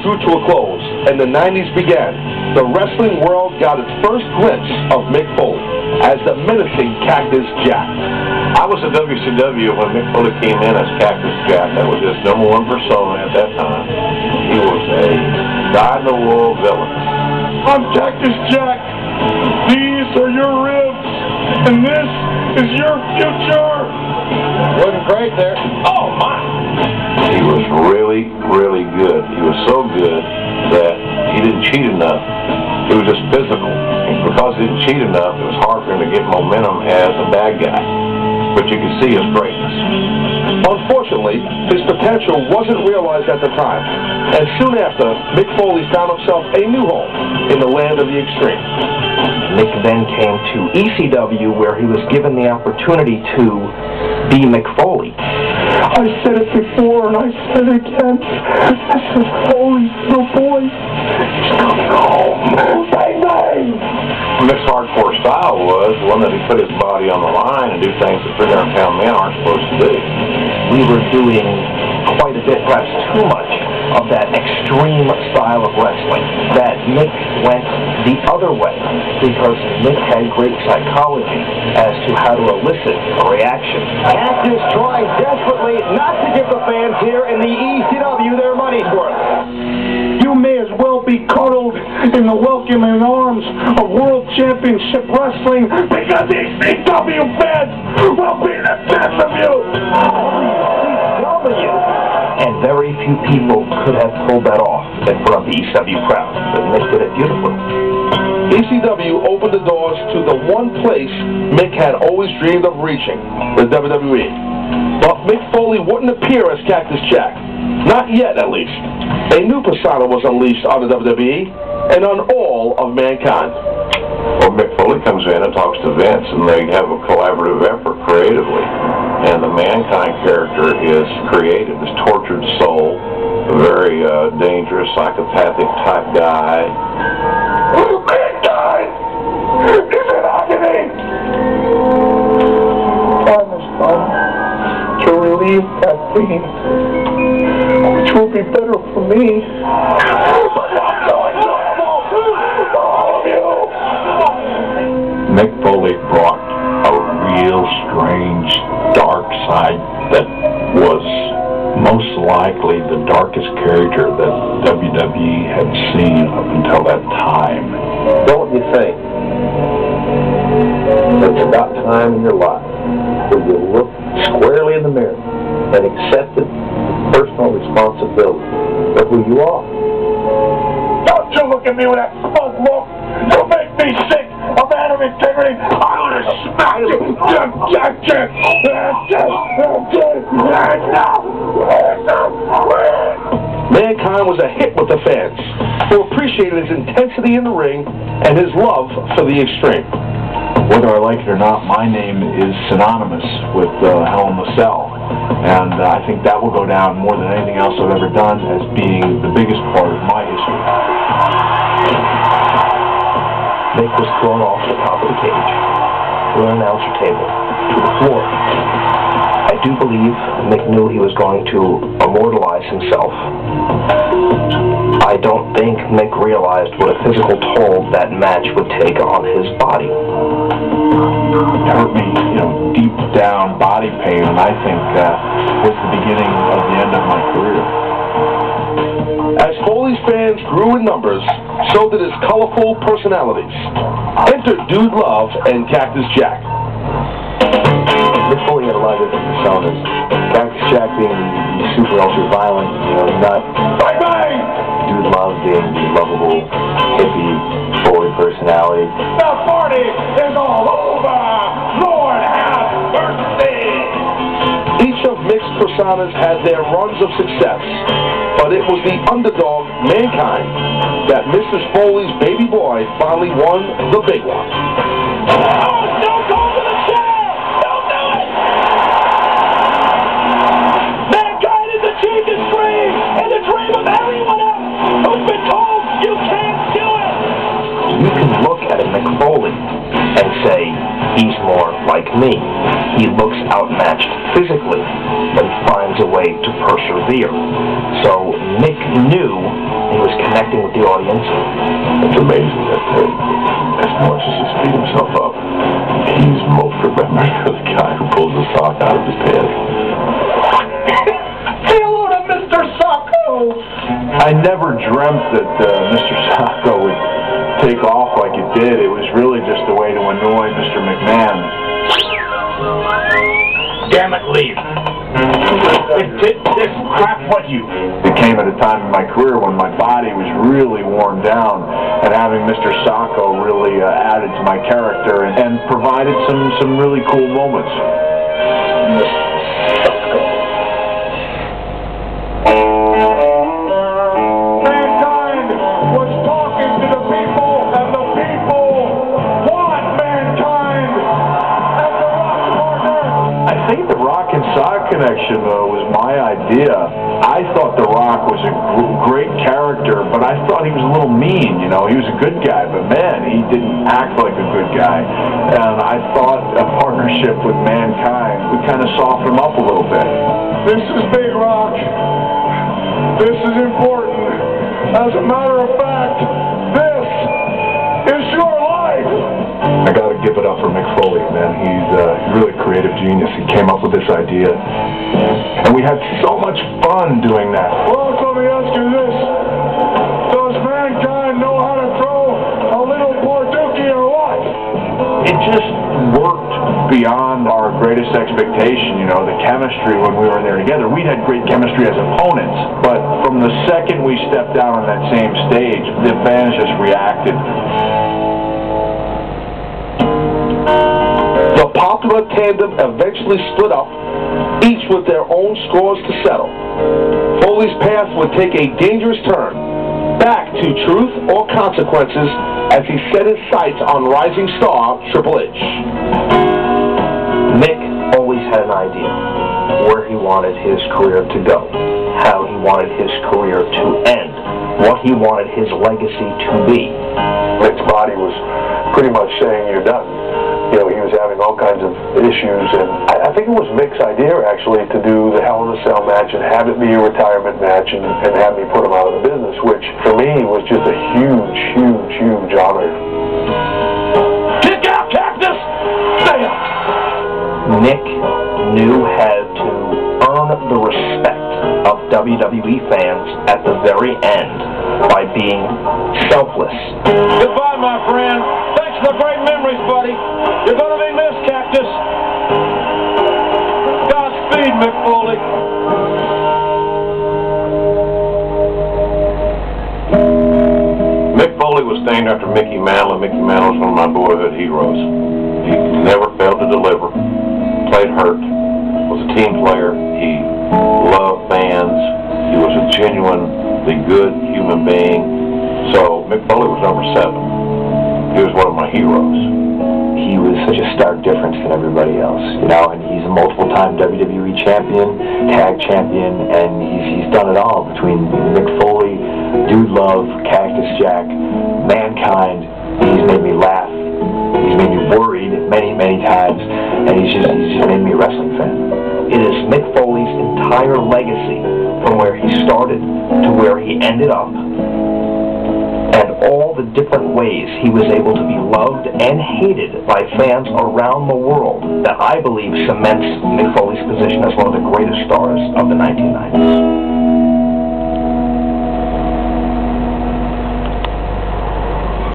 drew to a close and the 90s began, the wrestling world got its first glimpse of Mick Foley as the menacing Cactus Jack. I was at WCW when Mick Foley came in as Cactus Jack. That was his #1 persona at that time. He was a dyed-in-the-wool villain. I'm Cactus Jack. These are your ribs, and this is your future. Looking great there. Oh, my! He was really, really good. He was so good that he didn't cheat enough. He was just physical. And because he didn't cheat enough, it was hard for him to get momentum as a bad guy. But you can see his greatness. Unfortunately, his potential wasn't realized at the time, and soon after, Mick Foley found himself a new home in the land of the extreme. Mick then came to ECW, where he was given the opportunity to be Mick Foley. I said it before, and I said it again. This is Foley's little boy. He's coming home. Bang, bang! Mick's hardcore style was one that he put his body on the line and do things that 300-pound men aren't supposed to do. We were doing quite a bit, perhaps too much, of that extreme style of wrestling, that Mick went the other way, because Mick had great psychology as to how to elicit a reaction. Cactus trying desperately not to give the fans here in the ECW their money's worth. You may as well be cuddled in the welcoming arms of World Championship Wrestling, because the ECW fans will be the death of you. And very few people could have pulled that off in front of the ECW crowd, but Mick did it beautifully. ECW opened the doors to the one place Mick had always dreamed of reaching, the WWE. But Mick Foley wouldn't appear as Cactus Jack. Not yet, at least. A new persona was unleashed on the WWE and on all of mankind. Well, Mick Foley comes in and talks to Vince, and they have a collaborative effort creatively. And the Mankind character is created, this tortured soul, a very dangerous, psychopathic type guy. Mankind is in agony. Time has come to relieve that pain, which will be better for me. But not so enjoyable for all of you. Mick Foley brought a real strange, dark side that was most likely the darkest character that WWE had seen up until that time. Don't you think it's about time in your life where you look squarely in the mirror and accepted personal responsibility for who you are? Don't you look at me with that smug look. You make me sick. A man of integrity. I would have smacked you. Mankind was a hit with the fans, who appreciated his intensity in the ring and his love for the extreme. Whether I like it or not, my name is synonymous with Hell in the Cell. And I think that will go down more than anything else I've ever done as being the biggest part of my history. Mick was thrown off the top of the cage, through an announcer table, to the floor. I do believe Mick knew he was going to immortalize himself. I don't think Mick realized what a physical toll that match would take on his body. It hurt me, deep down body pain, and I think was the beginning of the end of my career. As Foley's fans grew in numbers, so did his colorful personalities. Enter Dude Love and Cactus Jack. Mick Foley had a lot of different personas. Cactus Jack being the super ultra violent, nut. Bang, bang! Dude Love being the lovable, hippie, Foley personality. The party is all over! Lord have mercy! Each of Mick's personas had their runs of success, but it was the underdog, Mankind, that Mrs. Foley's baby boy finally won the big one. Oh, don't go for the chair! Don't do it! Mankind has achieved his dream, and the dream of everyone else who's been told you can't do it! You can look at a Mick Foley and say, he's more like me. He looks outmatched physically, but he finds a way to persevere. So Mick knew he was connecting with the audience. It's amazing that as much as he's beat himself up, he's most remembered for the guy who pulls the sock out of his pants. Say hello to Mr. Socko! I never dreamt that Mr. Socko would take off like it did. It was really just a way to annoy Mr. McMahon. Damn it, leave. This crap what you... It came at a time in my career when my body was really worn down, and having Mr. Socko really added to my character and provided some really cool moments. Mankind was talking to the people, and the people want Mankind as the Rock partner. I think the Rock and Sock connection, though, was my idea. I thought The Rock was a great character, but I thought he was a little mean, you know. He was a good guy, but man, he didn't act like a good guy. And I thought a partnership with Mankind would kind of soften him up a little bit. This is Big Rock. This is important. As a matter of fact, this is your life. I gotta give it up for Mick Foley, man. He's a really creative genius. He came up with this idea. And we had so much fun doing that. Well, let me ask you this. Does Mankind know how to throw a little Portuki or what? It just worked beyond our greatest expectation, you know, the chemistry when we were there together. We'd had great chemistry as opponents, but from the second we stepped down on that same stage, the fans just reacted. The popular tandem eventually split up, each with their own scores to settle. Foley's path would take a dangerous turn, back to truth or consequences, as he set his sights on rising star Triple H. Mick always had an idea where he wanted his career to go, how he wanted his career to end, what he wanted his legacy to be. Mick's body was pretty much saying, you're done. You know, he was having all kinds of issues, and I think it was Mick's idea, actually, to do the Hell in a Cell match and have it be a retirement match and have me put him out of the business, which, for me, was just a huge, huge, huge honor. Kick out, Cactus! Damn! Mick knew how to earn the respect of WWE fans at the very end by being selfless. Goodbye, my friend. Thanks for the great memories, buddy. You're going to be missed, Cactus. Godspeed, Mick Foley. Mick Foley was named after Mickey Mantle, and Mickey Mantle was one of my boyhood heroes. He never failed to deliver, played hurt, was a team player, he loved fans, he was a genuinely good human being. So Mick Foley was number 7. He was one of my heroes. He was such a stark difference than everybody else, you know, and he's a multiple-time WWE champion, tag champion, and he's done it all between Mick Foley, Dude Love, Cactus Jack, Mankind. He's made me laugh. He's made me worried many, many times, and he's just made me a wrestling fan. It is Mick Foley's entire legacy from where he started to where he ended up, and all the different ways he was able to be loved and hated by fans around the world that I believe cements Mick Foley's position as one of the greatest stars of the 1990s.